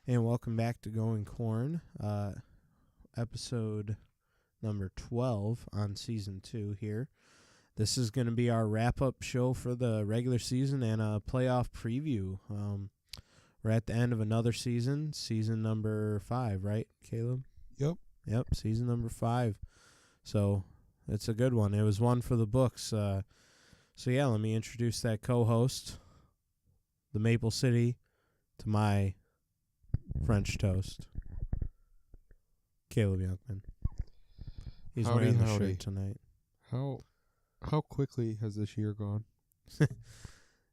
And welcome back to Going Corn, episode number 12 on season 2 here. This is going to be our wrap-up show for the regular season and a playoff preview. We're at the end of another season number 5, right, Caleb? Yep, season number 5. So it's a good one. It was one for the books. So let me introduce that co-host, the Maple City, to my French toast, Caleb Youngman. He's wearing the shirt tonight. How quickly has this year gone?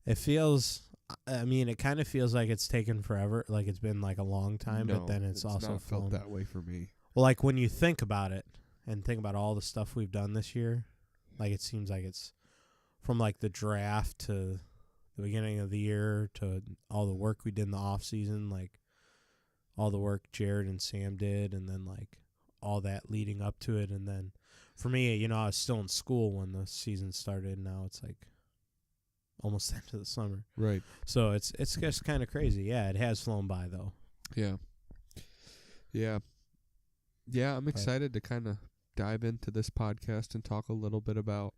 It feels, it kind of feels like it's taken forever, like it's been like a long time, but then it's also not felt that way for me. Well, like when you think about it and think about all the stuff we've done this year, like it seems like it's from like the draft to the beginning of the year to all the work we did in the off season, like all the work Jared and Sam did, and then like all that leading up to it. And then for me, I was still in school when the season started. Now it's like almost the end of the summer. Right. So it's just kind of crazy. Yeah, it has flown by though. Yeah, I'm excited to kind of dive into this podcast and talk a little bit about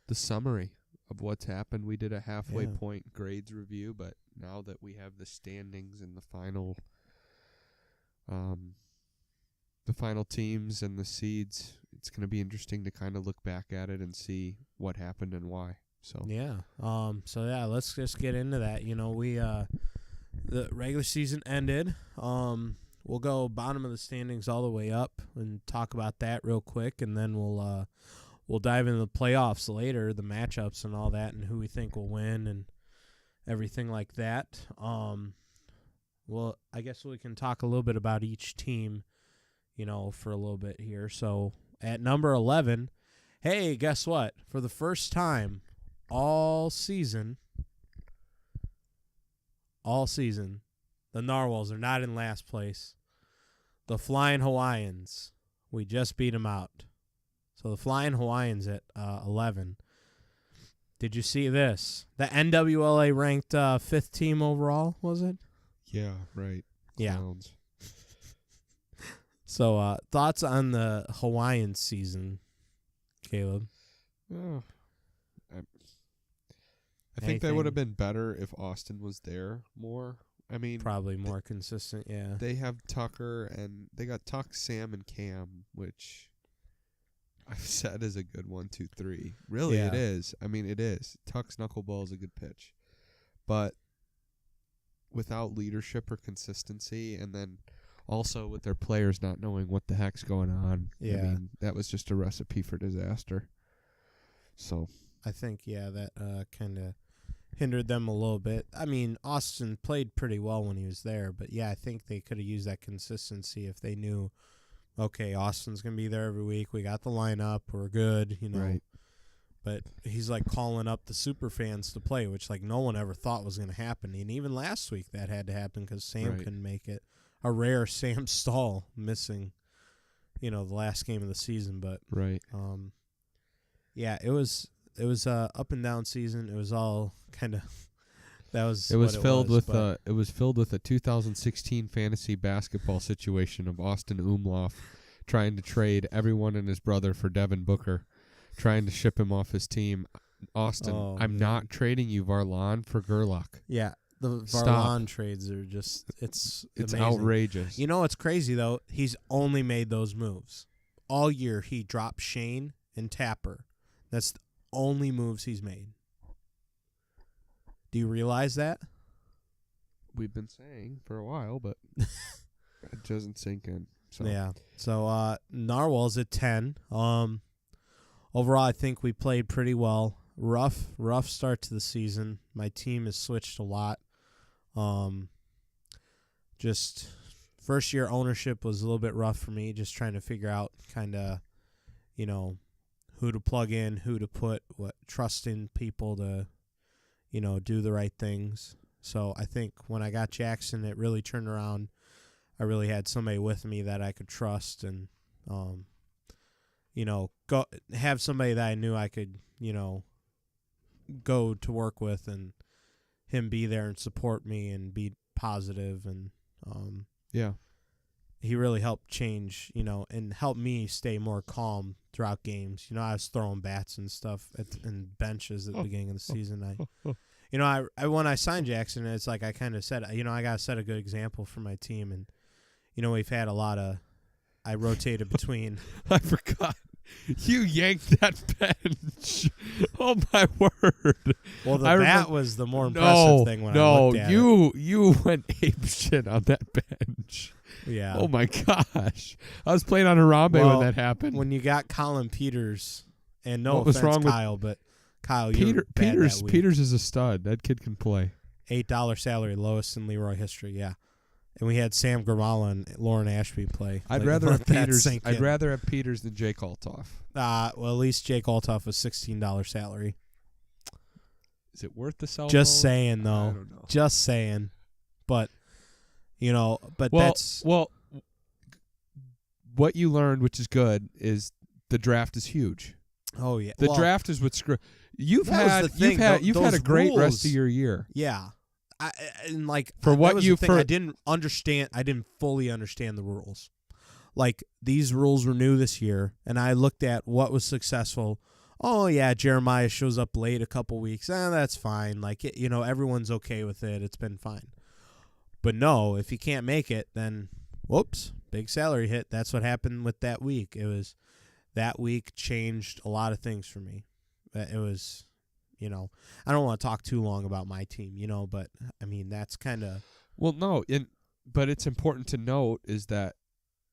the summary of what's happened. We did a halfway point grades review, but now that we have the standings and the final teams and the seeds, it's going to be interesting to kind of look back at it and see what happened and why. Let's just get into that. The regular season ended. We'll go bottom of the standings all the way up and talk about that real quick, and then we'll dive into the playoffs later, the matchups and all that, and who we think will win and everything like that. Well, I guess we can talk a little bit about each team, for a little bit here. So at number 11, hey, guess what? For the first time all season, the Narwhals are not in last place. The Flying Hawaiians, we just beat them out. So the Flying Hawaiians at 11. Did you see this? The NWLA ranked 5th team overall, was it? Yeah, right. Clowns. Yeah. So thoughts on the Hawaiian season, Caleb? I think they would have been better if Austin was there more. Probably more consistent, yeah. They have Tucker, and they got Tuck, Sam, and Cam, which I've said is a good 1, 2, 3. Really, yeah. It is. It is. Tuck's knuckleball is a good pitch. But without leadership or consistency, and then also with their players not knowing what the heck's going on, that was just a recipe for disaster. So I think, that kind of hindered them a little bit. Austin played pretty well when he was there, but I think they could have used that consistency if they knew, okay, Austin's going to be there every week. We got the lineup. We're good, Right. But he's like calling up the super fans to play, which like no one ever thought was going to happen. And even last week that had to happen because Sam couldn't make it. A rare Sam Stahl missing, the last game of the season. But right. It was a up and down season. It was all kind of it was filled with a 2016 fantasy basketball situation of Austin Umlauf trying to trade everyone and his brother for Devin Booker, trying to ship him off his team. Austin, I'm not trading you Varlan for Gerlach. Yeah, the Varlan trades are just it's outrageous. What's crazy though? He's only made those moves all year. He dropped Shane and Tapper. That's the only moves he's made. Do you realize that? We've been saying for a while, but it doesn't sink in. So. Yeah. So Narwhal's at 10. Overall, I think we played pretty well. Rough start to the season. My team has switched a lot. Just first year ownership was a little bit rough for me. Just trying to figure out kind of, who to plug in, who to put, trusting people to, do the right things. So I think when I got Jackson, it really turned around. I really had somebody with me that I could trust and, go have somebody that I knew I could, go to work with and him be there and support me and be positive and, Yeah. He really helped change, and help me stay more calm throughout games. I was throwing bats and stuff and benches at the beginning of the season. I when I signed Jackson, it's like I kind of said, I got to set a good example for my team. And, we've had a lot of, I rotated between. I forgot. You yanked that bench. Oh, my word. Well, the bat was the more impressive thing when I looked at it. You went apeshit on that bench. Yeah. Oh, my gosh. I was playing on Harambe when that happened. When you got Colin Peters, and no what was offense, wrong Kyle, but Kyle, you're bad that week. Peters is a stud. That kid can play. $8 salary, lowest in Leroy history, yeah. And we had Sam Gramala and Lauren Ashby play. I'd rather have Peters than Jake Altoff. Well, at least Jake Altoff was $16 salary. Is it worth the cell Just phone? saying, though. I don't know. Just saying. But, that's... Well, what you learned, which is good, is the draft is huge. Oh, yeah. The draft is what's... You've had a great rest of your year. Yeah. I didn't understand. I didn't fully understand the rules. Like, these rules were new this year, and I looked at what was successful. Oh yeah, Jeremiah shows up late a couple weeks. That's fine. Like, everyone's okay with it. It's been fine. But no, if you can't make it, then whoops, big salary hit. That's what happened with that week. That week changed a lot of things for me. It was. I don't want to talk too long about my team, but I mean, that's kind of. Well, no, but it's important to note is that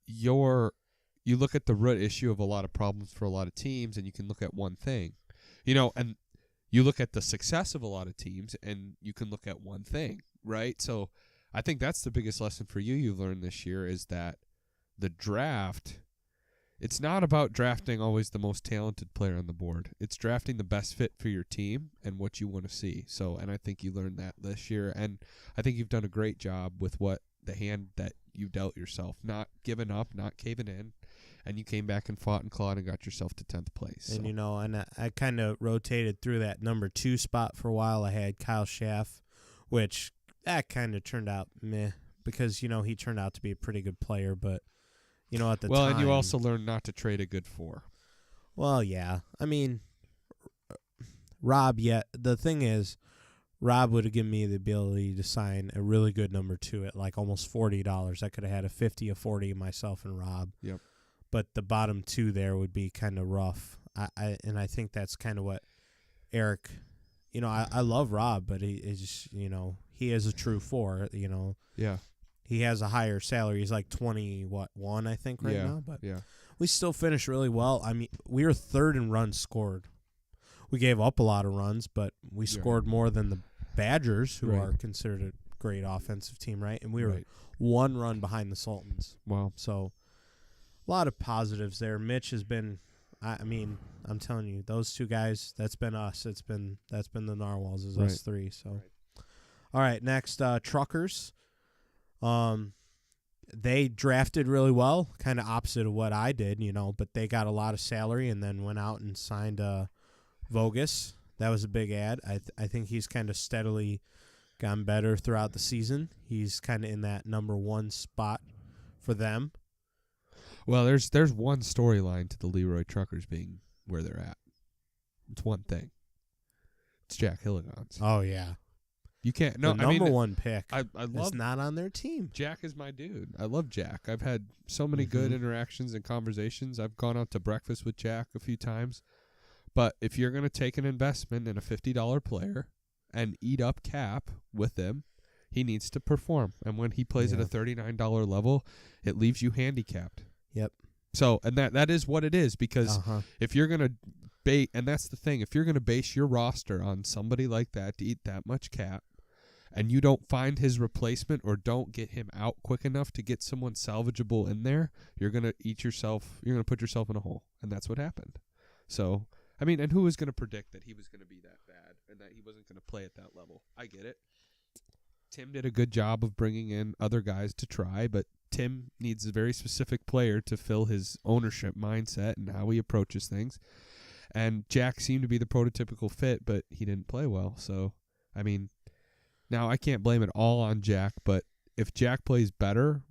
you look at the root issue of a lot of problems for a lot of teams, and you can look at one thing, and you look at the success of a lot of teams, and you can look at one thing, right? So I think that's the biggest lesson for you've learned this year is that the draft. It's not about drafting always the most talented player on the board. It's drafting the best fit for your team and what you want to see. And I think you learned that this year. And I think you've done a great job with the hand that you dealt yourself. Not giving up, not caving in. And you came back and fought and clawed and got yourself to 10th place. And, and I kind of rotated through that number 2 spot for a while. I had Kyle Schaff, which that kind of turned out meh because, he turned out to be a pretty good player, but. At the time. Well, and you also learned not to trade a good 4. Well, yeah. I mean, Rob, the thing is, Rob would have given me the ability to sign a really good number 2 at like almost $40. I could have had a 50, a 40, myself and Rob. Yep. But the bottom 2 there would be kind of rough. And I think that's kind of what Eric, I love Rob, but he is, he is a true 4, Yeah. He has a higher salary. He's like 1, I think, right now. But we still finished really well. I mean, we were 3rd in runs scored. We gave up a lot of runs, but we scored more than the Badgers, who are considered a great offensive team, right? And we were 1 run behind the Sultans. Wow. So a lot of positives there. Mitch has been, I mean, I'm telling you, those 2 guys, that's been us. That's been the Narwhals, is us 3. So, all right, next, Truckers. They drafted really well, kind of opposite of what I did, but they got a lot of salary and then went out and signed Vogus. That was a big ad. I think he's kind of steadily gotten better throughout the season. He's kind of in that number 1 spot for them. Well, there's one storyline to the Leroy Truckers being where they're at. It's one thing. It's Jack Hilligans. Oh, yeah. You can't. No, the number 1 pick. I love. Is not on their team. Jack is my dude. I love Jack. I've had so many good interactions and conversations. I've gone out to breakfast with Jack a few times. But if you're going to take an investment in a $50 player and eat up cap with him, he needs to perform. And when he plays at a $39 level, it leaves you handicapped. Yep. So, and that is what it is, because if you're going to and that's the thing, if you're going to base your roster on somebody like that to eat that much cap, and you don't find his replacement or don't get him out quick enough to get someone salvageable in there, you're going to put yourself in a hole. And that's what happened. So, I mean, and who was going to predict that he was going to be that bad and that he wasn't going to play at that level? I get it. Tim did a good job of bringing in other guys to try, but Tim needs a very specific player to fill his ownership mindset and how he approaches things. And Jack seemed to be the prototypical fit, but he didn't play well. So, I mean, now I can't blame it all on Jack, but if Jack plays better,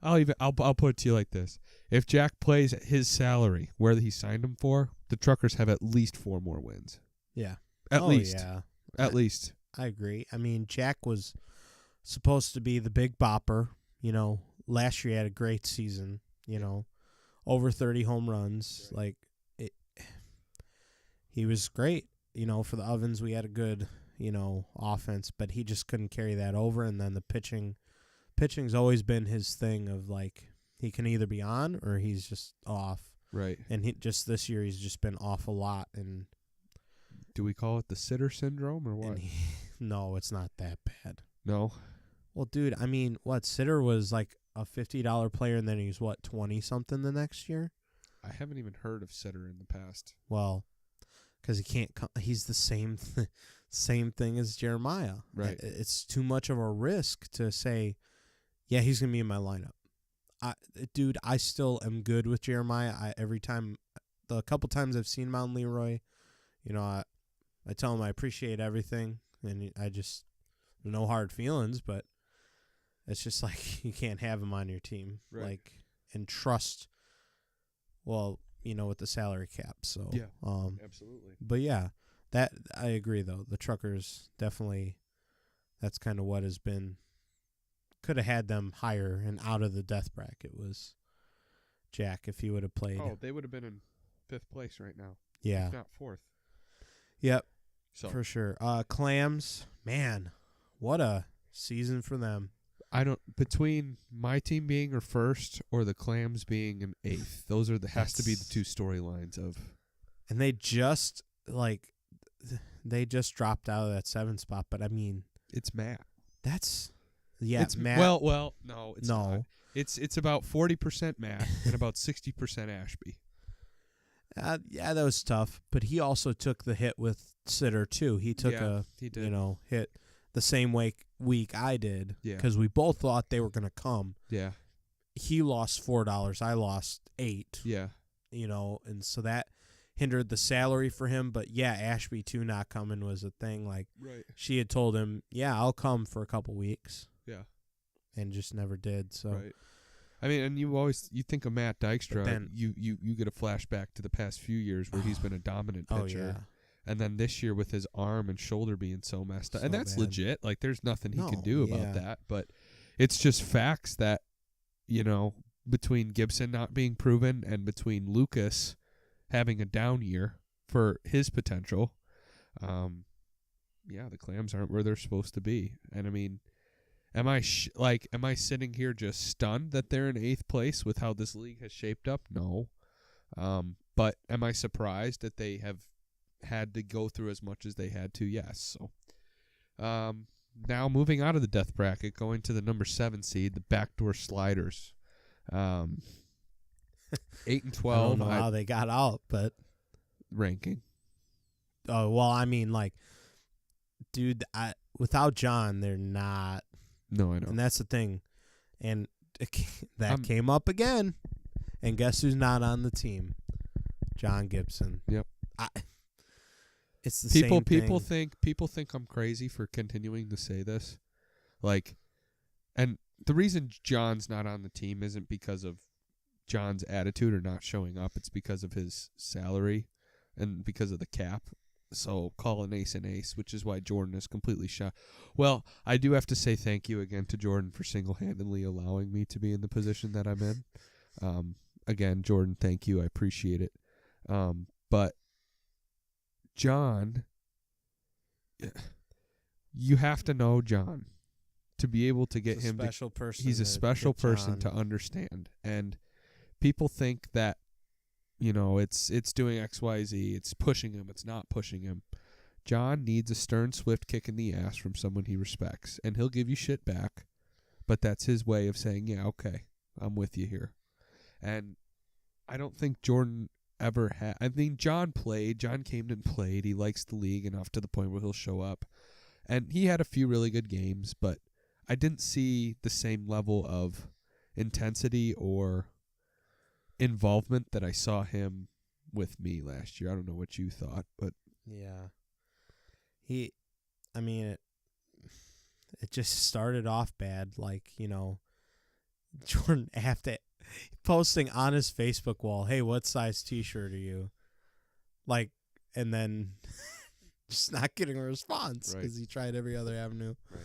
I'll put it to you like this: if Jack plays at his salary where he signed him for, the Truckers have at least 4 more wins. Yeah. At least. Yeah. At least. I agree. I mean, Jack was supposed to be the big bopper. You know, last year he had a great season. You know, over 30 home runs. Right. Like, he was great. You know, for the Ovens, we had a good, offense, but he just couldn't carry that over. And then the pitching's always been his thing of, like, he can either be on or he's just off. Right. And this year he's just been off a lot. And do we call it the sitter syndrome or what? No, it's not that bad. No. Well, dude, I mean, Sitter was like a $50 player, and then he was 20-something the next year. I haven't even heard of Sitter in the past. Well, because he can't. He's the same thing as Jeremiah. Right. It's too much of a risk to say, yeah, he's gonna be in my lineup. Dude, I still am good with Jeremiah. Every time, the couple times I've seen him on Leroy, I tell him I appreciate everything, and I just no hard feelings, but it's just like you can't have him on your team, right. like, and trust. Well, with the salary cap, so yeah, absolutely. But yeah, that I agree though. The Truckers definitely, that's kind of what has been. Could have had them higher and out of the death bracket was Jack if he would have played. Oh, they would have been in 5th place right now. Yeah, if not 4th. Yep, so for sure. Clams, man, what a season for them. Between my team being a 1st or the Clams being an 8th, those are has to be the 2 storylines of. And they just dropped out of that 7 spot, but I mean, it's Matt. That's Matt. Well, no, it's no. not. It's about 40% Matt and about 60% Ashby. Yeah, that was tough, but he also took the hit with Sitter too. He took he did. Hit the same week I did, because we both thought they were going to come. Yeah. He lost $4, I lost $8. Yeah. And so that hindered the salary for him, but yeah, Ashby too not coming was a thing. Like, right. She had told him, "Yeah, I'll come for a couple weeks." Yeah. And just never did. So right. I mean, and you think of Matt Dykstra, then you get a flashback to the past few years where he's been a dominant pitcher. Oh, yeah. And then this year with his arm and shoulder being so messed up. So and that's bad. Legit. Like, there's nothing he can do about yeah. that. But it's just facts that, between Gibson not being proven and between Lucas having a down year for his potential, the Clams aren't where they're supposed to be. And, I mean, am I sitting here just stunned that they're in 8th place with how this league has shaped up? No. But am I surprised that they have had to go through as much as they had to? Yes. So now moving out of the death bracket, going to the number 7 seed, the backdoor sliders. 8 and 12. I don't know how they got out, but ranking. Oh, well, I mean, like, dude, without John, they're not. No, I know. And that's the thing. And that came up again. And guess who's not on the team? John Gibson. Yep. It's the same thing. People think I'm crazy for continuing to say this. Like, and the reason John's not on the team isn't because of John's attitude or not showing up. It's because of his salary and because of the cap. So call an ace, which is why Jordan is completely shot. Well, I do have to say thank you again to Jordan for single-handedly allowing me to be in the position that I'm in. Again, Jordan, thank you. I appreciate it. But John, you have to know John to be able to get him. Special person. He's a special person to understand, and people think that it's doing X, Y, Z. It's pushing him. It's not pushing him. John needs a stern, swift kick in the ass from someone he respects, and he'll give you shit back. But that's his way of saying, yeah, okay, I'm with you here. And I don't think Jordan ever had. I mean, John came and played. He likes the league enough to the point where he'll show up. And he had a few really good games, but I didn't see the same level of intensity or involvement that I saw him with me last year. I don't know what you thought, but yeah, it just started off bad. Like, Jordan after posting on his Facebook wall, "Hey, what size T-shirt are you?" Like, and then just not getting a response because he tried every other avenue. Right.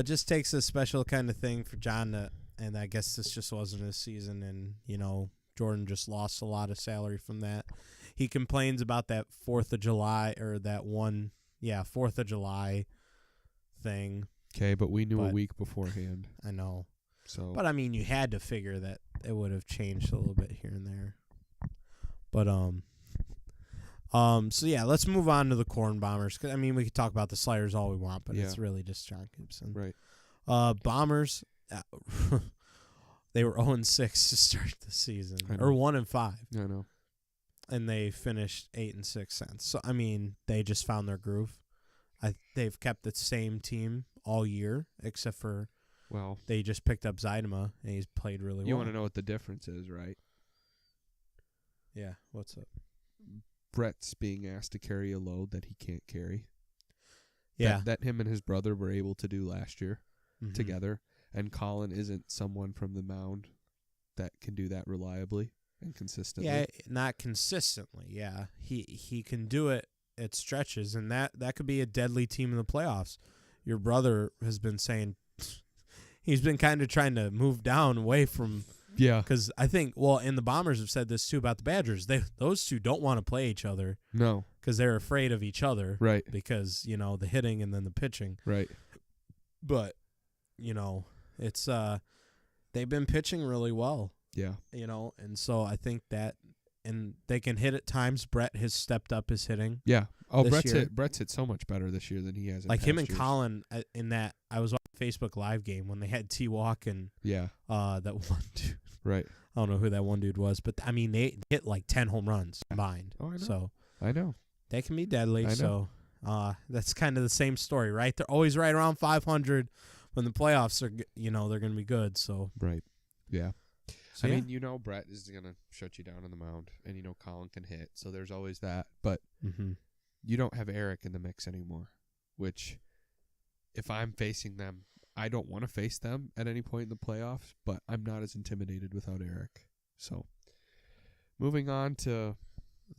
It just takes a special kind of thing for John to, and I guess this just wasn't his season, and Jordan just lost a lot of salary from that. He complains about that 4th of July or that 4th of July thing. Okay, but we knew a week beforehand. I know. So, but I mean, you had to figure that it would have changed a little bit here and there. But so yeah, let's move on to the Corn Bombers. 'Cause, I mean, we could talk about the Sliders all we want, but it's really just John Gibson. Right. Bombers, they were 0-6 to start the season, or 1-5. I know. And they finished 8-6 cents. So I mean, they just found their groove. They've kept the same team all year, except for they just picked up Zaidema, and he's played really well. You want to know what the difference is, right? Yeah. What's up? Brett's being asked to carry a load that he can't carry. Yeah. That him and his brother were able to do last year together. And Colin isn't someone from the mound that can do that reliably and consistently. Yeah, not consistently. Yeah. He can do it at stretches, and that could be a deadly team in the playoffs. Your brother has been saying he's been kind of trying to move down away from. Yeah. Because I think, and the Bombers have said this too about the Badgers. Those two don't want to play each other. No. Because they're afraid of each other. Right. Because, the hitting and then the pitching. Right. But, it's they've been pitching really well. Yeah. And so I think that, and they can hit at times. Brett has stepped up his hitting. Yeah. Oh, Brett's hit so much better this year than he has in like past him and years. Colin in that. I was on a Facebook Live game when they had T-Walk and that one dude. Right. I don't know who that one dude was, but I mean they hit like 10 home runs combined. Oh, I know. So I know. they can be deadly. I know. So that's kind of the same story, right? They're always right around 500 when the playoffs are. They're going to be good. So right. Yeah. So, I mean, Brett is going to shut you down on the mound, and Colin can hit, so there's always that. But you don't have Eric in the mix anymore, which if I'm facing them, I don't want to face them at any point in the playoffs, but I'm not as intimidated without Eric. So, moving on to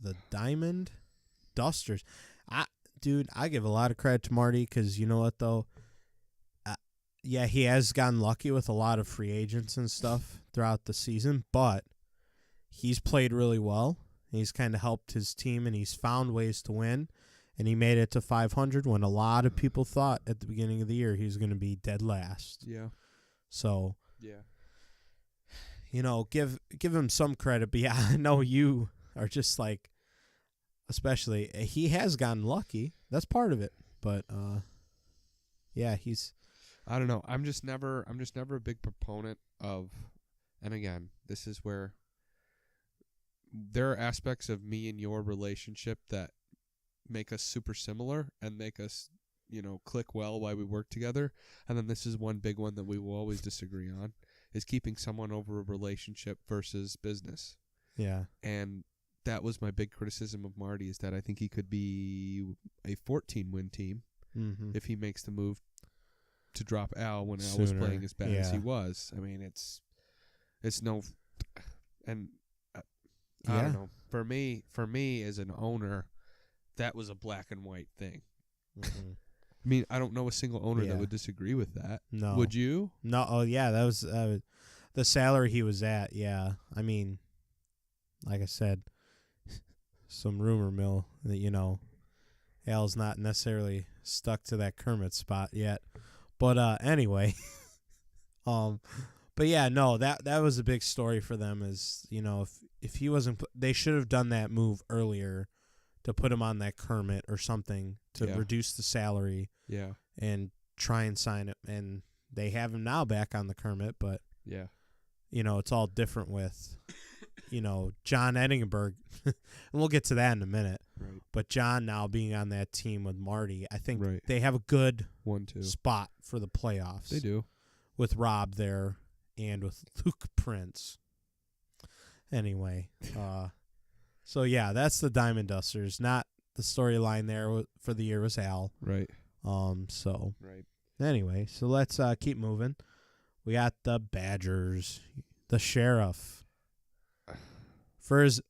the Diamond Dusters. I give a lot of credit to Marty because you know what, though? Yeah, he has gotten lucky with a lot of free agents and stuff throughout the season, but he's played really well. He's kind of helped his team, and he's found ways to win. And he made it to 500 when a lot of people thought at the beginning of the year he was going to be dead last. Yeah. So, yeah. Give him some credit. But yeah, I know you are just like, especially, he has gotten lucky. That's part of it. But, yeah, I don't know. I'm just never a big proponent of, and again, this is where there are aspects of me and your relationship that make us super similar and make us, click well while we work together. And then this is one big one that we will always disagree on, is keeping someone over a relationship versus business. Yeah. And that was my big criticism of Marty, is that I think he could be a 14-win team if he makes the move to drop Al when Al was playing as bad as he was. I mean, it's no, and I don't know. For me as an owner, that was a black and white thing. I mean, I don't know a single owner that would disagree with that. No. Would you? No. Oh, yeah. That was the salary he was at. Yeah. I mean, like I said, some rumor mill that, Al's not necessarily stuck to that Kermit spot yet. But anyway, but yeah, no, that was a big story for them. Is if he wasn't, they should have done that move earlier to put him on that Kermit or something to reduce the salary. Yeah, and try and sign it. And they have him now back on the Kermit, but it's all different with John Edingenberg, and we'll get to that in a minute. Right. But John now being on that team with Marty, I think Right. they have a good 1-2 spot for the playoffs. They do. With Rob there and with Luke Prince. Anyway, so yeah, that's the Diamond Dusters. Not the storyline there for the year was Al. Right. So Right. Anyway, so let's keep moving. We got the Badgers, the Sheriff. For as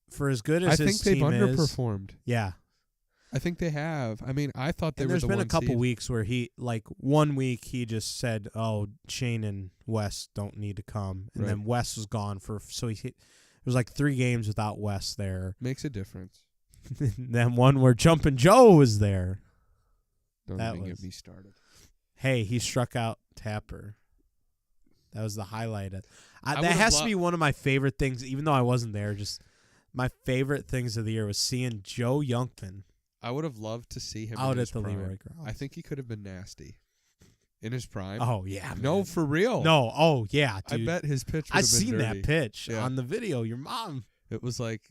good as I his think they've team is, underperformed. yeah. I think they have. I mean, I thought they And were there's the been a one couple seed. weeks where he, like 1 week, he just said, "Oh, Shane and Wes don't need to come," and Right. then Wes was gone so there was like 3 games without Wes there. Makes a difference. Then one where Jumpin' Joe was there. Don't That even was- get me started. Hey, he struck out Tapper. That was the highlight. That would've has to be one of my favorite things, even though I wasn't there. Just my favorite things of the year was seeing Joe Yunkman I would have loved to see him out in at his the prime. Leroy grounds. I think he could have been nasty in his prime. Oh yeah, no, man. for real. No, oh yeah, I dude. bet his pitch. Would I have been seen dirty. that pitch Yeah. on the video. Your mom. It was like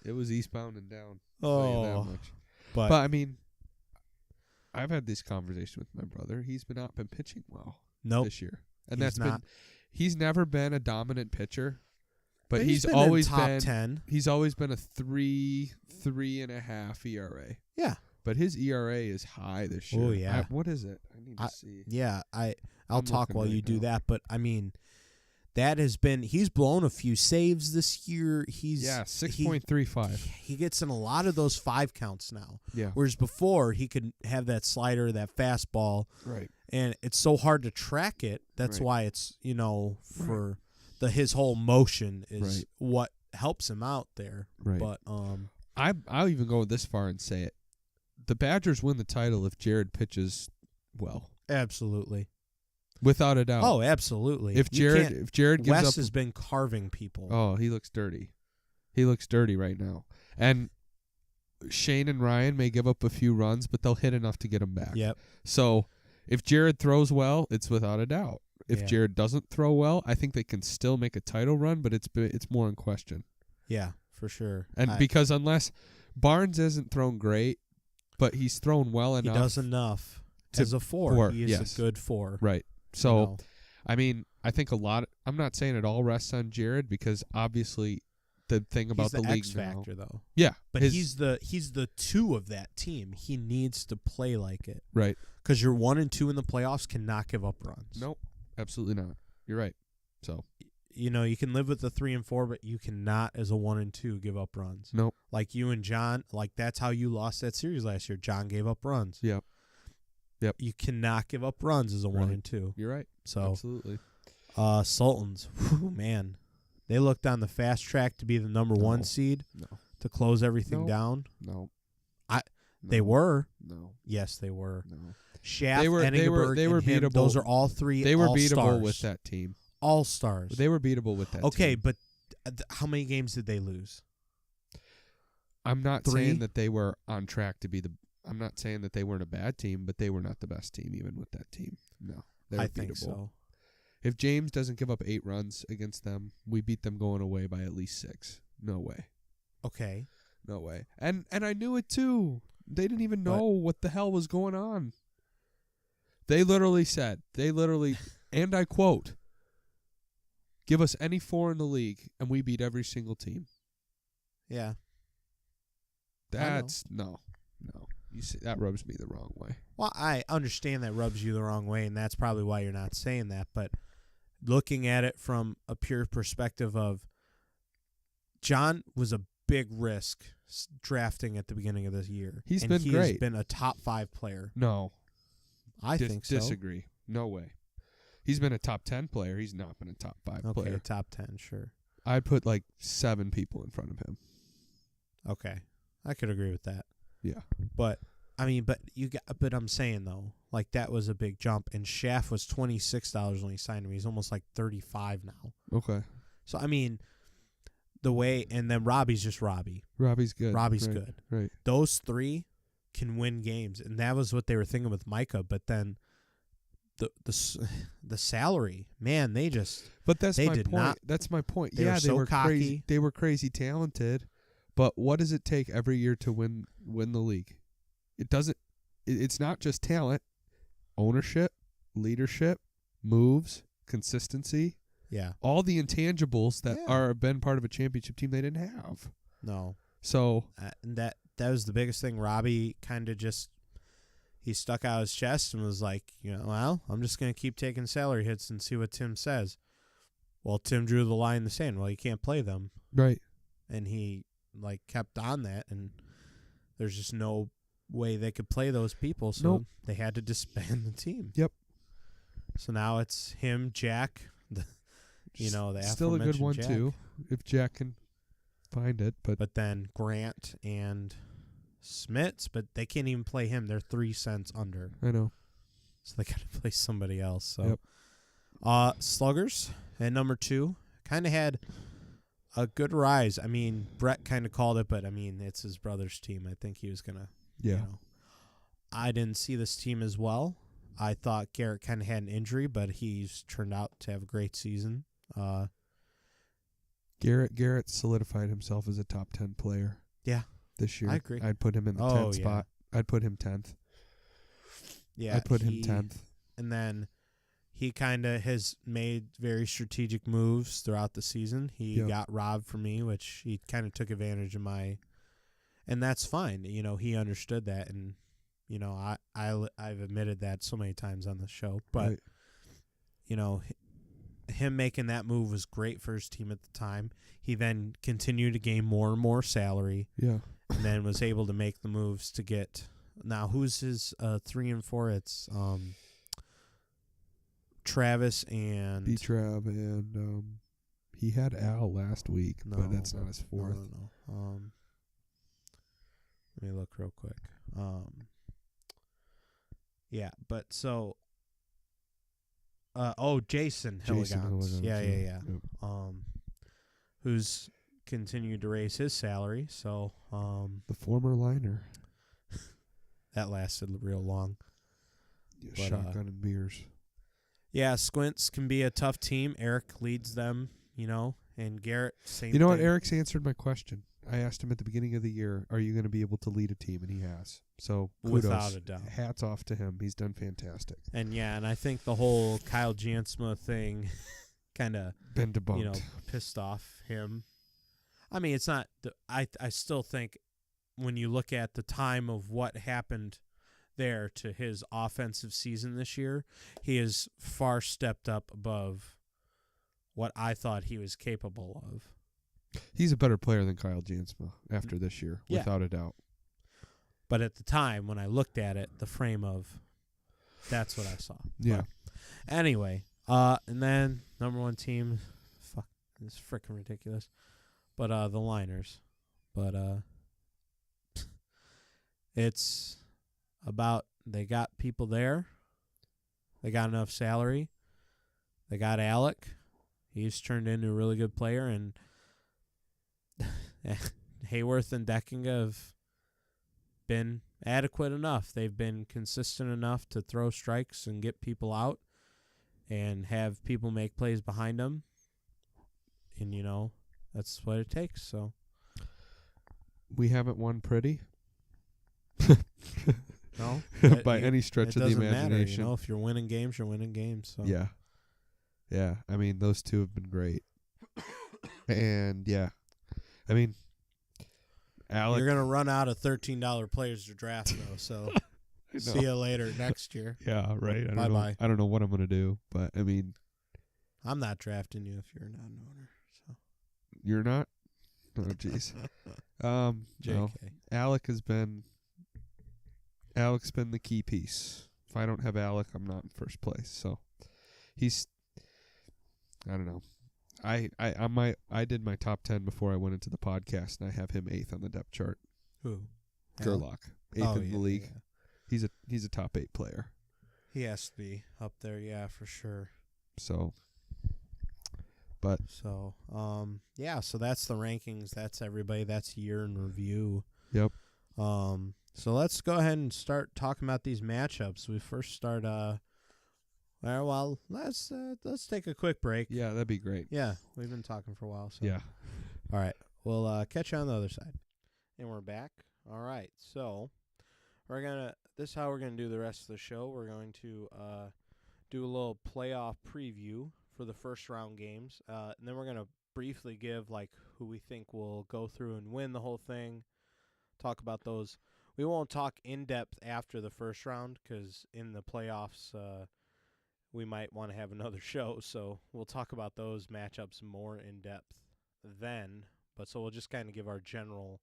it was eastbound and down. I'll tell you that Oh, much. but I mean, I've had this conversation with my brother. He's not been pitching well nope. this year, and He's that's not. been. He's never been a dominant pitcher, but he's been always in top been 10. He's always been a 3.5 ERA. Yeah. But his ERA is high this year. Oh, yeah. What is it? I need to see. Yeah, I'll I'm talk looking while right you do now. that, but I mean, that has been he's blown a few saves this year. He's 6.35. He gets in a lot of those 5 counts now. Yeah. Whereas before he could have that slider, that fastball, Right. and it's so hard to track it. That's Right. why it's for his whole motion is Right. what helps him out there. Right. But I'll even go this far and say it. The Badgers win the title if Jared pitches well, absolutely. without a doubt. Oh, absolutely. if Jared gives Wes up, has been carving people. oh, he looks dirty. He looks dirty right now. And Shane and Ryan may give up a few runs, but they'll hit enough to get him back. Yep. So if Jared throws well, it's without a doubt. If Yeah. Jared doesn't throw well, I think they can still make a title run, but it's more in question. Yeah, for sure. And because unless Barnes isn't thrown great, but he's thrown well he enough. does enough to- as a 4. four, He is yes. a good 4. Right. you So, know. I mean, I think I'm not saying it all rests on Jared because obviously the thing about he's the the league X now. factor though. Yeah. But his- he's the 2 of that team. He needs to play like it right. because your 1 and 2 in the playoffs cannot give up runs. Nope. Absolutely not. You're right. So, You can live with the 3 and 4, but you cannot as a 1 and 2 give up runs. nope. Like you and John, like that's how you lost that series last year. John gave up runs. Yep. You cannot give up runs as a 1 Right. and 2. You're right. So, Absolutely. Sultans, whew, man, they looked on the fast track to be the number 1 No. seed No. to close everything No. down. No. They No. were. No. Yes, they were. No. Shaft, They were and him, beatable. those are all 3 They were all-stars. beatable with that team. All-stars. They were beatable with that okay, team. but how many games did they lose? I'm not 3? saying that they were on track to be I'm not saying that they weren't a bad team, but they were not the best team even with that team. No. They were I beatable. think so. If James doesn't give up 8 runs against them, we beat them going away by at least 6. No way. Okay. No way. And I knew it too. They didn't even know what the hell was going on. They literally said, and I quote, give us any 4 in the league and we beat every single team. Yeah. That's no. You see, that rubs me the wrong way. Well, I understand that rubs you the wrong way, and that's probably why you're not saying that. But looking at it from a pure perspective of John was a big risk drafting at the beginning of this year. He's and been he great. has been a top 5 player. No. I think so. Disagree. No way. He's been a top 10 player. He's not been a top 5 Okay, player. top 10, sure. I'd put like 7 people in front of him. Okay. I could agree with that. Yeah. But but I'm saying though, like that was a big jump, and Shaft was $26 when he signed him. He's almost like 35 now. Okay. So I mean, the way, and then Robbie's just Robbie. Robbie's good. Robbie's Right, good. Right. Those 3 can win games, and that was what they were thinking with Micah. But then the salary, man, they just But that's they my did point. not- That's my point. they Yeah, were they so were cocky. crazy. They were crazy talented, but what does it take every year to win the league? It doesn't. It's not just talent, ownership, leadership, moves, consistency. yeah All the intangibles that Yeah. been part of a championship team they didn't have. no So and that was the biggest thing. Robbie kind of just he stuck out his chest and was like, well, I'm just going to keep taking salary hits and see what Tim says. Well, Tim drew the line in the sand. Well, you can't play them. Right. And he kept on that, and there's just no way they could play those people, so they had to disband the team. Yep. So now it's him, Jack, the still a good one Jack. too, if Jack can find it. But then Grant and Smits, but they can't even play him. They're 3 cents under. I know. So they got to play somebody else. So, Sluggers at number 2 kind of had a good rise. I mean, Brett kind of called it, but I mean, it's his brother's team. I think he was gonna. Yeah. I didn't see this team as well. I thought Garrett kind of had an injury, but he's turned out to have a great season. Garrett solidified himself as a top 10 player. Yeah. This year. I agree. I'd put him in the 10th spot. I'd put him 10th. Yeah. I'd put him 10th. And then he kind of has made very strategic moves throughout the season. He got robbed for me, which he kind of took advantage of my, and that's fine. He understood that, and I've admitted that so many times on the show. But him making that move was great for his team at the time. He then continued to gain more and more salary. Yeah. And then was able to make the moves to get. Now, who's his 3 and 4? It's Travis and B-Trav, and he had Al last week, but that's not his 4th. No. Let me look real quick. Yeah, but so Jason Hilligans. Yeah. Yep. Who's continued to raise his salary, so the former liner. That lasted real long. Yeah, But, shotgun and beers. Yeah, Squints can be a tough team. Eric leads them, and Garrett, same You know what? thing. Eric's answered my question. I asked him at the beginning of the year, are you going to be able to lead a team? And he has. So, kudos. Without a doubt. Hats off to him. He's done fantastic. And I think the whole Kyle Jansma thing kind of been debunked. Pissed off him. I mean, it's not. I still think when you look at the time of what happened there to his offensive season this year, he has far stepped up above what I thought he was capable of. He's a better player than Kyle Jansma after this year, without a doubt. But at the time, when I looked at it, the frame of that's what I saw. Yeah. But anyway, and then number 1 team, fuck, it's freaking ridiculous. But the Liners. But it's about they got people there. They got enough salary. They got Alec. He's turned into a really good player, and Hayworth and Deckinga have been adequate enough. They've been consistent enough to throw strikes and get people out and have people make plays behind them. And, that's what it takes. So we haven't won pretty. No. By any stretch of the imagination. Matter, if you're winning games, you're winning games. So. Yeah. Yeah. I mean, those two have been great. And, I mean, Alec. You're going to run out of $13 players to draft, though, so see you later next year. Yeah, right. Bye-bye. I don't know what I'm going to do, but, I mean. I'm not drafting you if you're not an owner. So. You're not? Oh, jeez. JK. Alec's been the key piece. If I don't have Alec, I'm not in first place. So he's, I don't know. I did my top 10 before I went into the podcast, and I have him 8th on the depth chart. Who? Gerlach, 8th in the league. Yeah. He's a top 8 player. He has to be up there, yeah, for sure. So, so that's the rankings. That's everybody. That's year in review. Yep. So let's go ahead and start talking about these matchups. We first start. Let's take a quick break. Yeah, that'd be great. Yeah, we've been talking for a while. So. Yeah. All right. We'll catch you on the other side. And we're back. All right. So this is how we're gonna do the rest of the show. We're going to do a little playoff preview for the first round games, and then we're gonna briefly give who we think will go through and win the whole thing. Talk about those. we won't talk in depth after the first round because in the playoffs we might want to have another show. So we'll talk about those matchups more in depth then. But so we'll just kind of give our general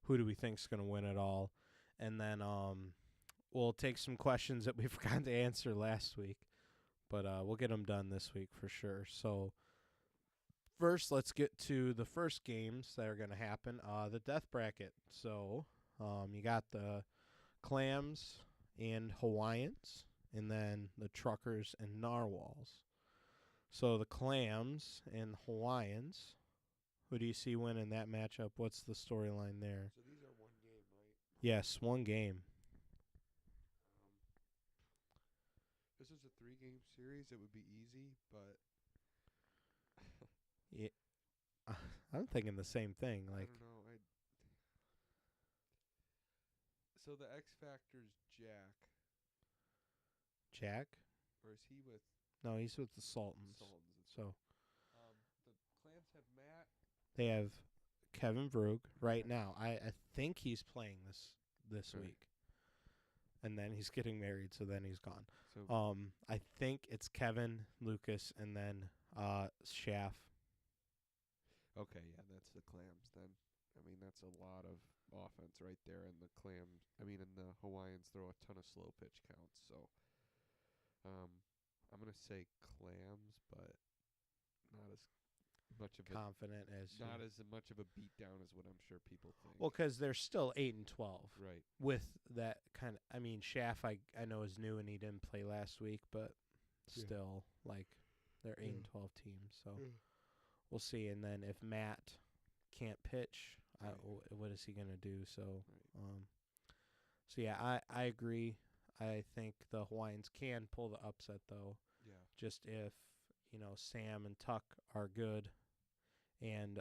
who do we think is going to win it all, and then we'll take some questions that we forgot to answer last week, but we'll get them done this week for sure. So first, let's get to the first games that are going to happen. The death bracket. So you got the Clams and Hawaiians, and then the Truckers and Narwhals. So the Clams and Hawaiians. Who do you see winning that matchup? What's the storyline there? So these are one game, right? Yes, one game. This is a 3-game series. It would be easy, but Yeah, I'm thinking the same thing. I Like, don't know. So the X Factor's Jack, Jack? or is he with No, he's with the Sultans. Sultans? So The Clams have Matt. they have Kevin Vrug right now. I think he's playing this Okay. week. And then he's getting married, so then he's gone. So I think it's Kevin, Lucas, and then Schaff. okay, yeah, that's the Clams then. I mean, that's a lot of offense right there, and the and the Hawaiians throw a ton of slow pitch counts. So, I'm gonna say Clams, but not as much of Confident as not you. as much of a beatdown as what I'm sure people think. Well, because they're still 8-12. Right. With that kind of, I mean, Schaff, I know is new and he didn't play last week, but Yeah. still, like, they're 8-12 teams. So we'll see. And then if Matt can't pitch, Right. what is he gonna do? So, Right. so yeah, I agree. I think the Hawaiians can pull the upset though, Yeah. just if Sam and Tuck are good, and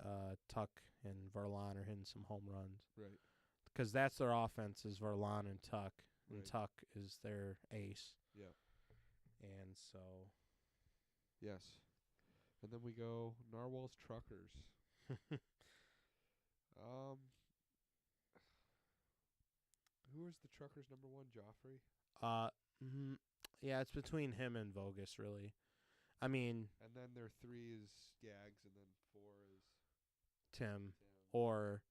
Tuck and Verlon are hitting some home runs. Right. Because that's their offense is Verlon and Tuck, and Right. Tuck is their ace. Yeah. And so, Yes. And then we go Narwhals Truckers. Who is the Truckers number 1? Joffrey. yeah, it's between him and Vogus really. I mean, And then their 3 is Gags, and then 4 is Tim Tim. or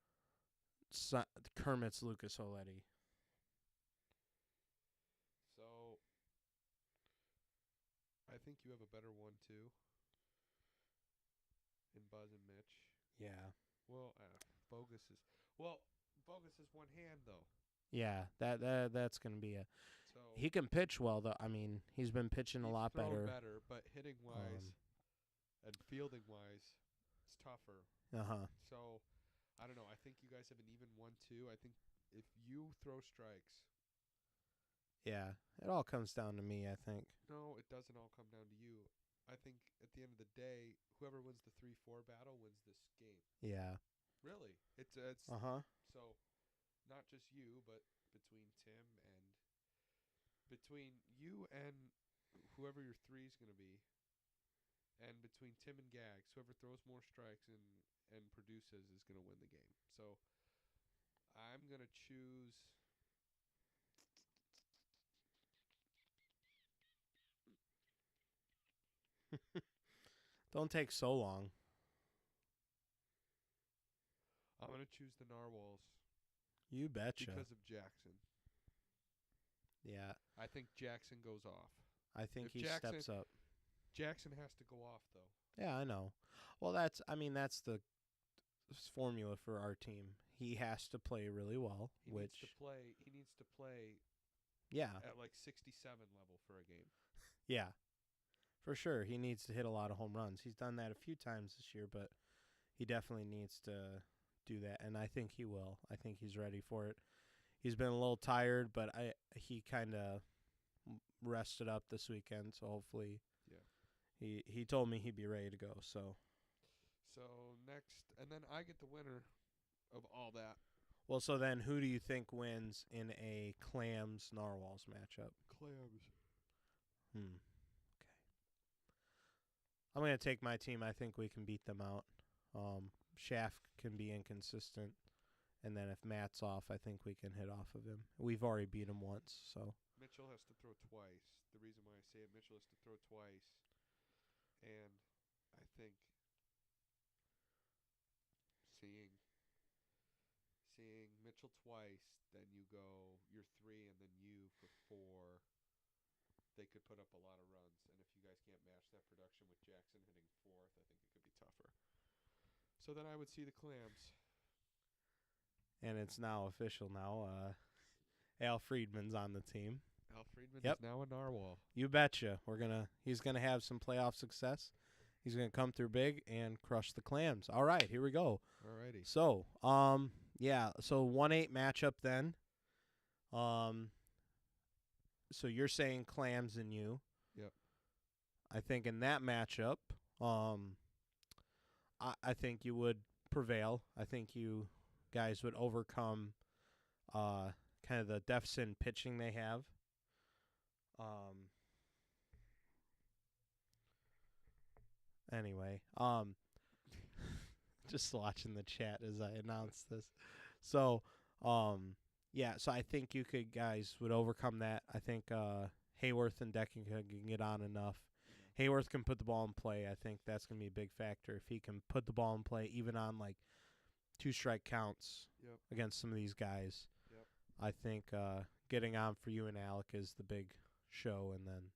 Kermit's Lucas Oletti. So I think you have a better 1-2 in Buzz and Mitch. Yeah. Well, Bogus is one hand though. Yeah, that's gonna be a. So He can pitch well though. I mean, he's been pitching a lot better. But hitting wise and fielding wise, it's tougher. So I don't know. I think you guys have an even 1-2. I think if you throw strikes. Yeah, it all comes down to me, I think. No, it doesn't all come down to you. I think at the end of the day, whoever wins the 3-4 battle wins this game. Yeah. Really, it's so not just you, but between you and whoever your 3 is going to be, and between Tim and Gags, whoever throws more strikes and produces is going to win the game. So I'm going to choose. Don't take so long. I'm going to choose the Narwhals. You betcha. Because of Jackson. Yeah. I think Jackson goes off. I think he steps up. Jackson has to go off, though. Yeah, I know. Well, that's the formula for our team. He has to play really well, He needs to play yeah. at like 67 level for a game. Yeah. For sure. He needs to hit a lot of home runs. He's done that a few times this year, but he definitely needs to do that, and I think he will. I think he's ready for it. He's been a little tired, but he kind of rested up this weekend, so hopefully he told me he'd be ready to go. So next, and then I get the winner of all that. Well, so then who do you think wins in a Clams Narwhals matchup? Clams. Okay. I'm going to take my team. I think we can beat them out. Shaft can be inconsistent, And then if Matt's off, I think we can hit off of him. We've already beat him once, so. Mitchell has to throw twice. The reason why I say it, Mitchell has to throw twice. And I think seeing Mitchell twice, then you're 3 and then you for 4, they could put up a lot of runs. And if you guys can't match that production with Jackson hitting 4th, I think it could be tougher. So then I would see the Clams. And it's now official now. Al Friedman's on the team. Al Friedman is now a narwhal. You betcha. He's gonna have some playoff success. He's gonna come through big and crush the Clams. All right, here we go. Alrighty. So, so 1-8 matchup then. So you're saying Clams and you. Yep. I think in that matchup, I think you would prevail. I think you guys would overcome kind of the deficit in pitching they have. Anyway, just watching the chat as I announce this. So, so I think you guys would overcome that. I think Hayworth and Decking can get on enough. Hayworth can put the ball in play. I think that's going to be a big factor. If he can put the ball in play, even on like 2-strike counts against some of these guys, I think getting on for you and Alec is the big show. And then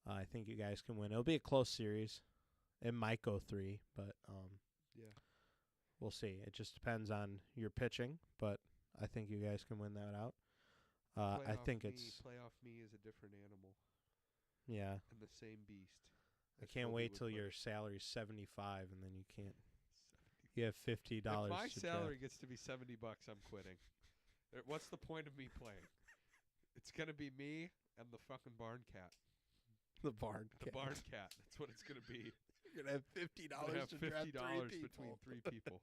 I think you guys can win. It'll be a close series. It might go 3, but we'll see. It just depends on your pitching, but I think you guys can win that out. I think playoff me is a different animal. Yeah. And the same beast. I can't wait till your salary's $75 and then you can't. You have $50. If my salary gets to be $70, I'm quitting. What's the point of me playing? It's gonna be me and the fucking barn cat. The barn cat. The barn cat. That's what it's gonna be. You're gonna have $50 to draft 3 between 3 people.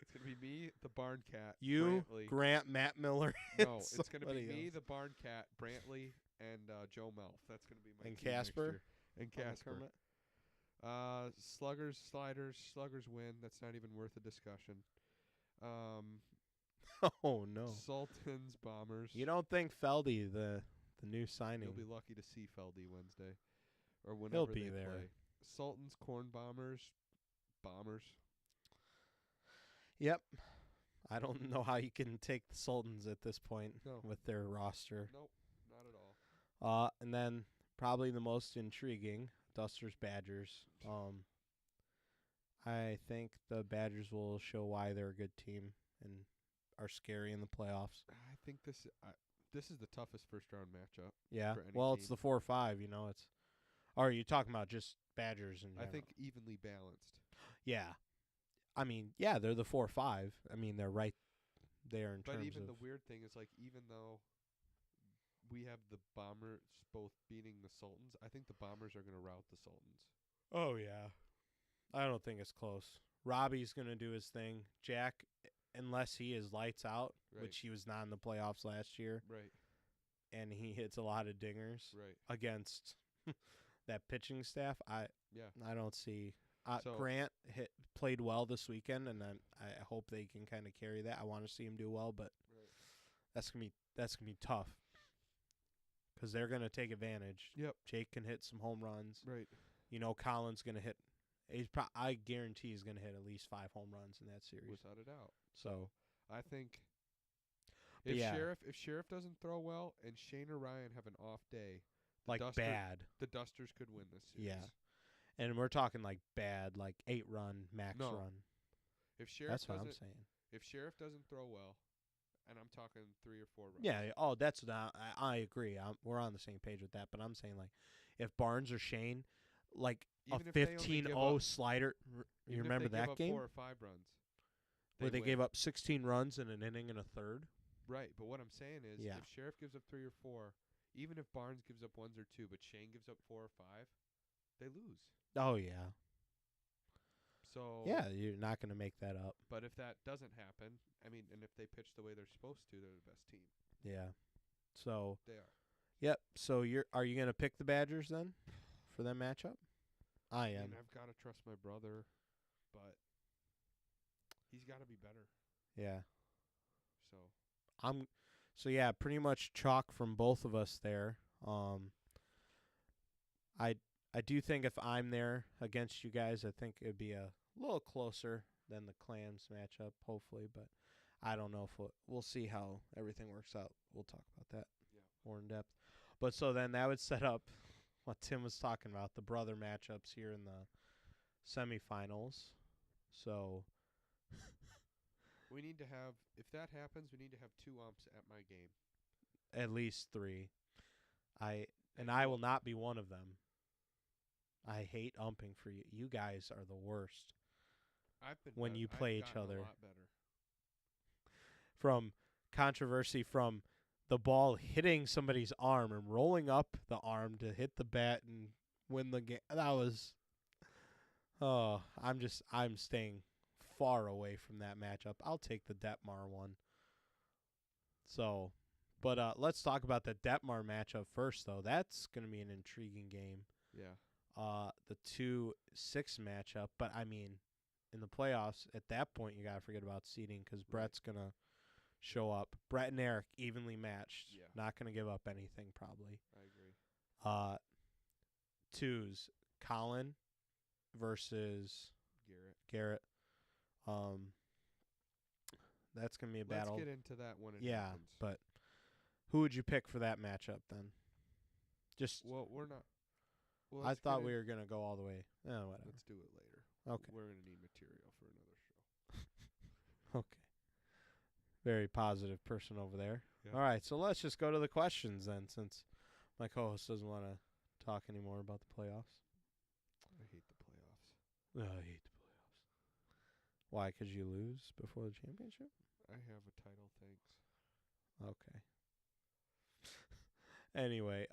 It's gonna be me, the barn cat, you, Brantley. Grant, Matt Miller. No, it's gonna be me, the barn cat, Brantley, and Joe Melf. That's gonna be my and team Casper. And Casper. Sluggers, sliders, sluggers win. That's not even worth a discussion. Oh no. Sultans, bombers. You don't think Feldy, the new signing? You'll be lucky to see Feldy Wednesday, or whenever He'll be they there. play. Sultans, corn bombers, bombers. Yep. I don't know how you can take the Sultans at this point with their roster. Nope, not at all. And then probably the most intriguing, Dusters Badgers. I think the Badgers will show why they're a good team and are scary in the playoffs. I think this is the toughest first round matchup. Yeah. For any Well, team. it's the 4-5. You know, it's. Or are you talking about just Badgers in general? I think evenly balanced. Yeah. I mean, yeah, they're the 4-5. I mean, they're right there in terms of. But even the weird thing is, like, even though we have the Bombers both beating the Sultans, I think the Bombers are going to rout the Sultans. Oh, yeah. I don't think it's close. Robbie's going to do his thing. Jack, unless he is lights out, which he was not in the playoffs last year. Right. And he hits a lot of dingers against that pitching staff. I don't see. Grant played well this weekend, and then I hope they can kind of carry that. I want to see him do well, but that's gonna be tough because they're gonna take advantage. Yep. Jake can hit some home runs. Right. You know, Colin's gonna hit. I guarantee he's gonna hit at least 5 home runs in that series, without a doubt. So I think if Sheriff doesn't throw well and Shane or Ryan have an off day, the Dusters could win this series. Yeah. And we're talking like bad, like 8-run max run. That's what I'm saying. If Sheriff doesn't throw well, and I'm talking 3 or 4 runs. Yeah. Oh, that's not. I agree. We're on the same page with that. But I'm saying like, if Barnes or Shane, like even a 15-0 slider. You remember that game? 4 or 5 runs. Where they gave up 16 runs in an inning and a third. Right. But what I'm saying is, if Sheriff gives up 3 or 4, even if Barnes gives up 1s or 2, but Shane gives up 4 or 5, they lose. Oh, yeah. So yeah, you're not going to make that up. But if that doesn't happen, I mean, and if they pitch the way they're supposed to, they're the best team. Yeah. So they are. Yep. So are you going to pick the Badgers then for that matchup? I am. I've got to trust my brother, but he's got to be better. Yeah. So yeah, pretty much chalk from both of us there. I do think if I'm there against you guys, I think it'd be a little closer than the Clams matchup, hopefully. But I don't know if we'll see how everything works out. We'll talk about that more in depth. But so then that would set up what Tim was talking about, the brother matchups here in the semifinals. So we need to have, if that happens, we need to have 2 umps at my game. at least 3. I will not be one of them. I hate umping for you. You guys are the worst. When you play each other. A lot better. From controversy from the ball hitting somebody's arm and rolling up the arm to hit the bat and win the game. That was I'm staying far away from that matchup. I'll take the Detmar one. So, but let's talk about the Detmar matchup first though. That's going to be an intriguing game. Yeah. The 2-6 matchup, but I mean, in the playoffs, at that point, you got to forget about seeding because Brett's going to show up. Brett and Eric, evenly matched. Yeah. Not going to give up anything, probably. I agree. 2s, Colin versus Garrett. That's going to be a battle. Let's get into that when it happens. But who would you pick for that matchup then? We're not. Well, I thought we were going to go all the way. Whatever. Let's do it later. Okay. We're going to need material for another show. Okay. Very positive person over there. Yeah. All right, so let's just go to the questions then, since my co-host doesn't want to talk anymore about the playoffs. I hate the playoffs. Oh, I hate the playoffs. Why? Because you lose before the championship? I have a title, thanks. Okay. Anyway,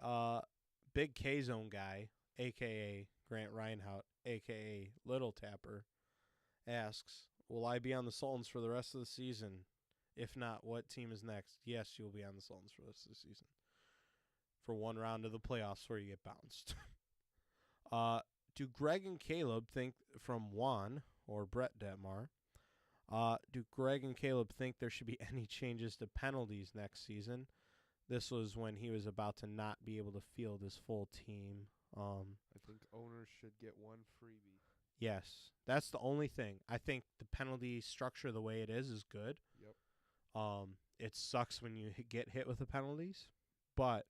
Big K-Zone guy, a.k.a. Grant Reinhout, a.k.a. Little Tapper, asks, will I be on the Sultans for the rest of the season? If not, what team is next? Yes, you'll be on the Sultans for the rest of the season. For one round of the playoffs where you get bounced. Do Greg and Caleb think, from Juan, or Brett Detmar, do Greg and Caleb think there should be any changes to penalties next season? This was when he was about to not be able to field his full team. I think owners should get one freebie. Yes, that's the only thing. I think the penalty structure the way it is good. Yep. It sucks when you get hit with the penalties, but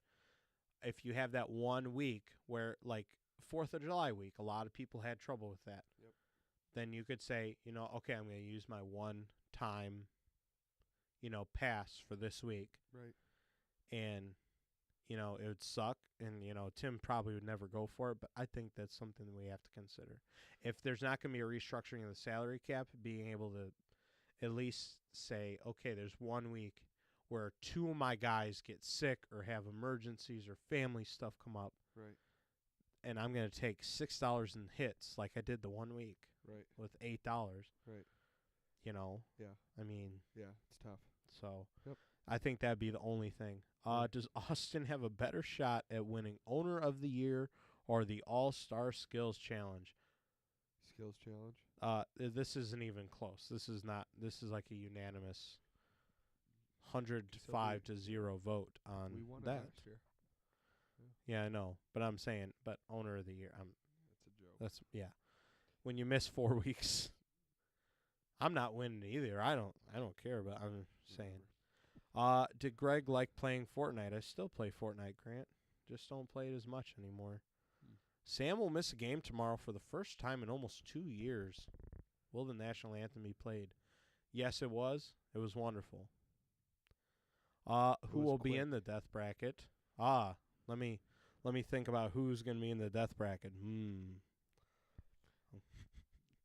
if you have that 1 week where, like 4th of July week, a lot of people had trouble with that. Yep. Then you could say, okay, I'm going to use my one-time, pass for this week. Right. And, it would suck, and, Tim probably would never go for it, but I think that's something that we have to consider. If there's not going to be a restructuring of the salary cap, being able to at least say, okay, there's 1 week where 2 of my guys get sick or have emergencies or family stuff come up. Right. And I'm going to take $6 in hits like I did the 1 week. Right. With $8. Right. Yeah. I mean. Yeah, it's tough. So. Yep. I think that'd be the only thing. Does Austin have a better shot at winning Owner of the Year or the All-Star Skills Challenge? Skills Challenge? This isn't even close. This is like a unanimous 105-0 vote on we won that. It last year. Yeah, I know. But I'm saying, Owner of the Year. That's a joke. Yeah. When you miss 4 weeks, I'm not winning either. I don't care, but I'm saying. Did Greg like playing Fortnite? I still play Fortnite, Grant. Just don't play it as much anymore. Sam will miss a game tomorrow for the first time in almost 2 years. Will the national anthem be played? Yes, it was. It was wonderful. Who will be in the death bracket? Let me think about who's going to be in the death bracket.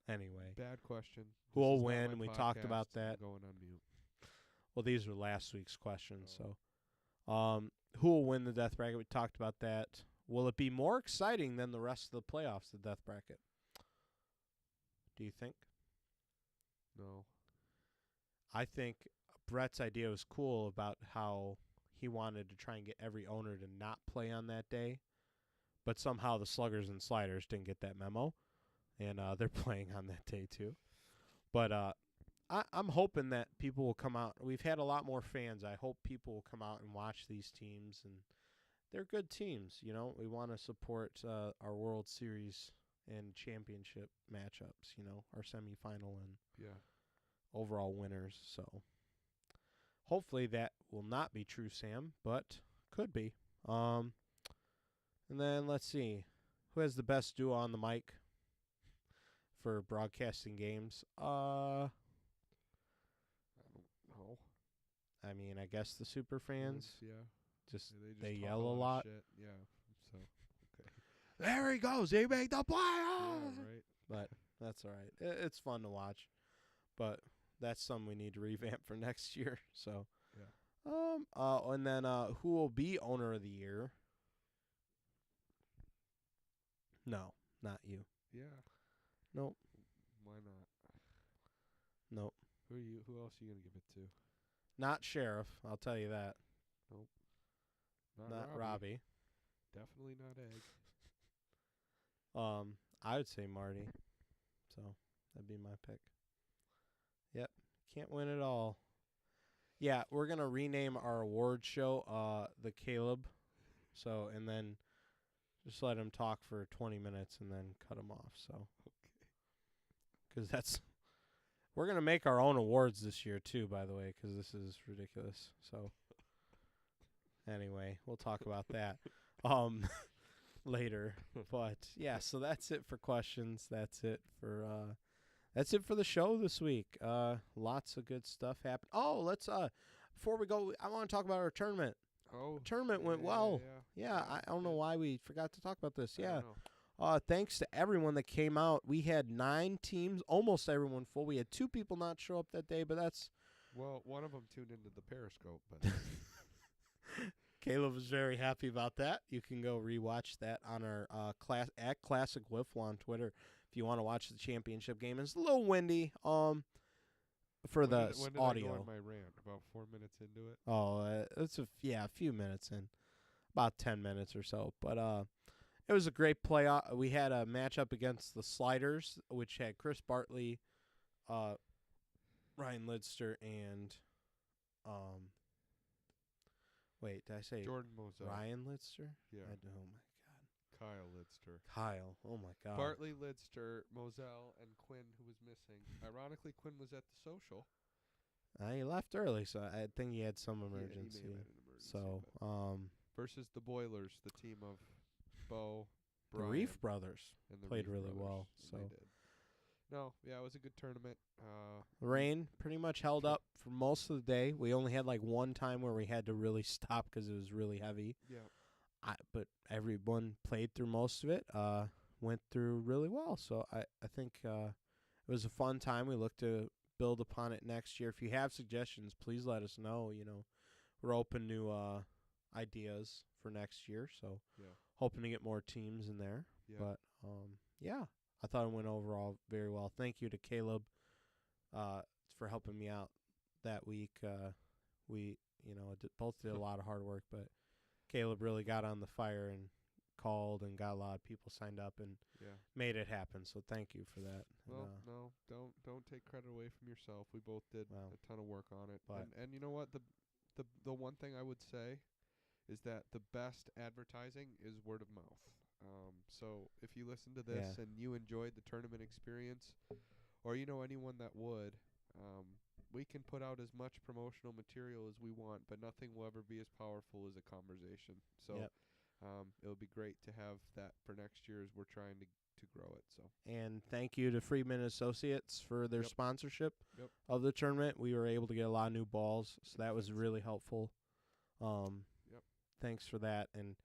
Anyway. Bad question. Who will win? We talked about that. I'm going on mute. Well, these were last week's questions. So, who will win the death bracket? We talked about that. Will it be more exciting than the rest of the playoffs, the death bracket? Do you think? No. I think Brett's idea was cool about how he wanted to try and get every owner to not play on that day, but somehow the Sluggers and Sliders didn't get that memo, and they're playing on that day too. But I'm hoping that people will come out. We've had a lot more fans. I hope people will come out and watch these teams, and they're good teams. You know, we want to support our World Series and championship matchups. You know, our semifinal and overall winners. So hopefully that will not be true, Sam, but could be. And then let's see, who has the best duo on the mic for broadcasting games? I don't know. I mean, I guess the super fans. Yeah. Just They they talk yell a of lot. shit. Yeah. So okay. There he goes. He made the playoffs. Yeah, right. But that's all right. It's fun to watch. But that's something we need to revamp for next year. So Yeah. and then who will be owner of the year? No, not you. Yeah. Nope. Why not? Nope. Who else are you gonna give it to? Not Sheriff, I'll tell you that. Nope. Not Robbie. Definitely not Egg. I would say Marty. So that'd be my pick. Yep. Can't win it all. Yeah, we're gonna rename our award show the Caleb. So and then just let him talk for 20 minutes and then cut him off. So Okay. Because we're gonna make our own awards this year too, by the way, because this is ridiculous. So anyway, we'll talk about that later. But yeah, so that's it for questions. That's it for the show this week. Lots of good stuff happened. Oh, let's before we go, I want to talk about our tournament. Oh, Tournament went well. Yeah, I don't know why we forgot to talk about this. I Yeah. don't know. Thanks to everyone that came out. We had 9 teams, almost everyone full. We had 2 people not show up that day, but that's... Well, one of them tuned into the Periscope, but... Caleb was very happy about that. You can go rewatch that on our at Classic Wiffle on Twitter if you want to watch the championship game. It's a little windy for when the did audio. I go on my rant? About 4 minutes into it? Oh, it's a few minutes in. About 10 minutes or so. But it was a great playoff. We had a matchup against the Sliders, which had Chris Bartley, Ryan Lidster, and wait, did I say Jordan Moselle. Ryan Lidster? Yeah. Oh my God. Kyle Lidster. Kyle. Oh my God. Bartley, Lidster, Moselle, and Quinn, who was missing. Ironically, Quinn was at the social. He left early, so I think he had some Yeah, emergency. he may have had an emergency. So, versus the Boilers, the team of Bo, the Brian, Reef brothers and the played Reef really brothers, well. and So they did. No, yeah, it was a good tournament. the rain pretty much held up for most of the day. We only had like one time where we had to really stop because it was really heavy. Yeah. But everyone played through most of it. Went through really well. So I think it was a fun time. We look to build upon it next year. If you have suggestions, please let us know. You know, we're open to ideas for next year. So hoping to get more teams in there. Yeah. But yeah, I thought it went overall very well. Thank you to Caleb for helping me out that week. We both did a lot of hard work, but Caleb really got on the fire and called and got a lot of people signed up and made it happen. So thank you for that. Well, no, don't take credit away from yourself. We both did a ton of work on it. But and you know what? The one thing I would say is that the best advertising is word of mouth. So if you listen to this and you enjoyed the tournament experience, or you know anyone that would, we can put out as much promotional material as we want, but nothing will ever be as powerful as a conversation. So it would be great to have that for next year as we're trying to grow it. So and thank you to Friedman Associates for their sponsorship of the tournament. We were able to get a lot of new balls, so that was really helpful. Thanks for that. And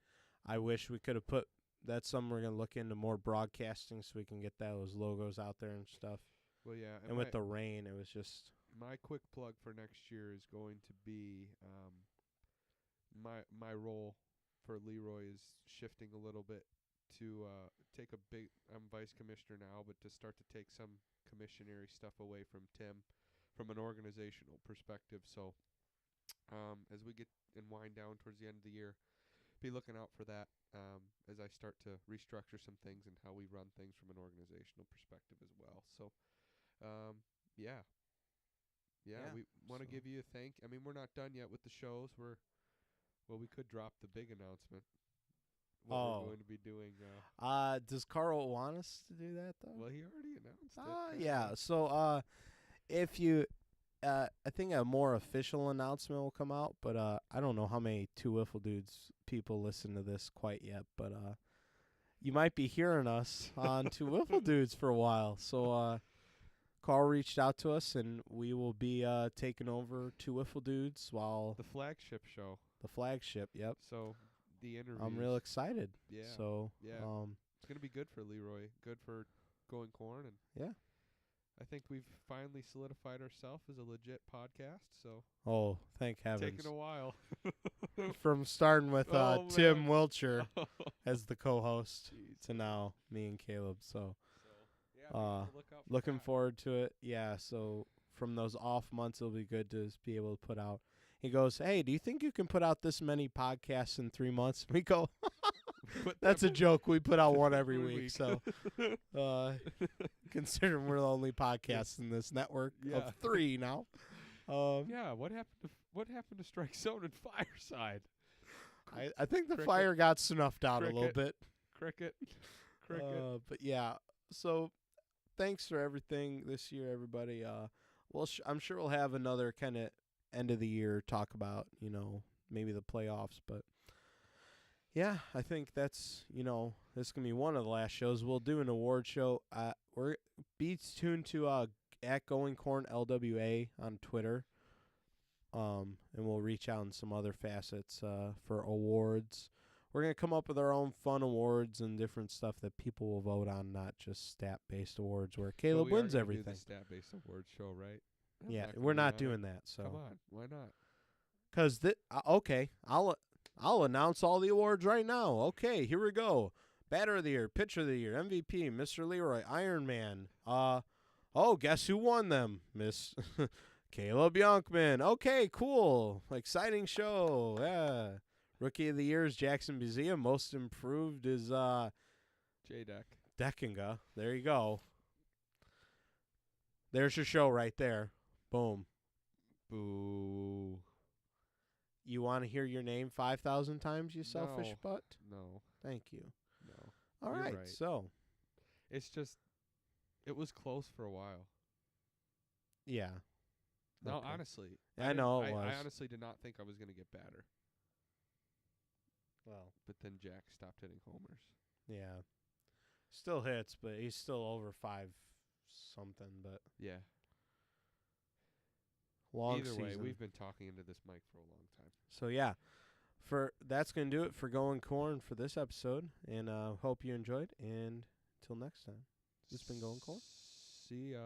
I wish we could have put. That's something we're gonna look into more broadcasting, so we can get those logos out there and stuff. Well, yeah, and with the rain, it was just. My quick plug for next year is going to be my role for Leroy is shifting a little bit to take a big. I'm vice commissioner now, but to start to take some commissionary stuff away from Tim, from an organizational perspective. So as we get and wind down towards the end of the year, be looking out for that as I start to restructure some things and how we run things from an organizational perspective as well. So yeah. Yeah, we want to give you a thank. I mean, we're not done yet with the shows. We could drop the big announcement. What we're going to be doing. Does Carl want us to do that though? Well, he already announced it. Yeah. So, if you, I think a more official announcement will come out, but I don't know how many Two Wiffle Dudes people listen to this quite yet, but you might be hearing us on Two Wiffle Dudes for a while. So, Carl reached out to us, and we will be taking over Two Wiffle Dudes while the flagship show. The flagship, yep. So the interviews. I'm real excited. Yeah. So yeah, it's gonna be good for Leroy. Good for Going Corn, and yeah, I think we've finally solidified ourselves as a legit podcast. So thank heavens. Taking a while. From starting with Tim Wilcher as the co-host to now me and Caleb. So yeah, looking forward to it. Yeah, so from those off months, it'll be good to be able to put out. He goes, hey, do you think you can put out this many podcasts in 3 months? We go, that's a joke. We put out one every week. So considering we're the only podcast in this network of 3 now. Yeah, what happened to Strike Zone and Fireside? I think the fire got snuffed out a little bit. Cricket. But yeah, so thanks for everything this year, everybody. I'm sure we'll have another kind of end of the year talk about, maybe the playoffs. But yeah, I think that's, this is going to be one of the last shows. We'll do an award show. Be tuned to at Going Corn LWA on Twitter. And we'll reach out in some other facets for awards. We're going to come up with our own fun awards and different stuff that people will vote on, not just stat-based awards where Caleb wins everything. Do the stat-based award show, right? Yeah, we're not doing that. So come on, why not? Because okay, I'll announce all the awards right now. Okay, here we go. Batter of the year, pitcher of the year, MVP, Mr. Leroy, Iron Man. Guess who won them? Miss Caleb Youngman. Okay, cool, exciting show. Yeah, rookie of the year is Jackson Bezia. Most improved is J-Deck. Deckinga. There you go. There's your show right there. Boom. Boo. You want to hear your name 5,000 times, you selfish butt? No. Thank you. No. All right, so. It's just, it was close for a while. Yeah. No, honestly. I know it was. I honestly did not think I was going to get better. Well. But then Jack stopped hitting homers. Yeah. Still hits, but he's still over 5-something, but. Yeah. Long Either way, season. we've been talking into this mic for a long time. So, yeah. That's going to do it for Going Corn for this episode. And hope you enjoyed. And until next time. This has been Going Corn. See ya.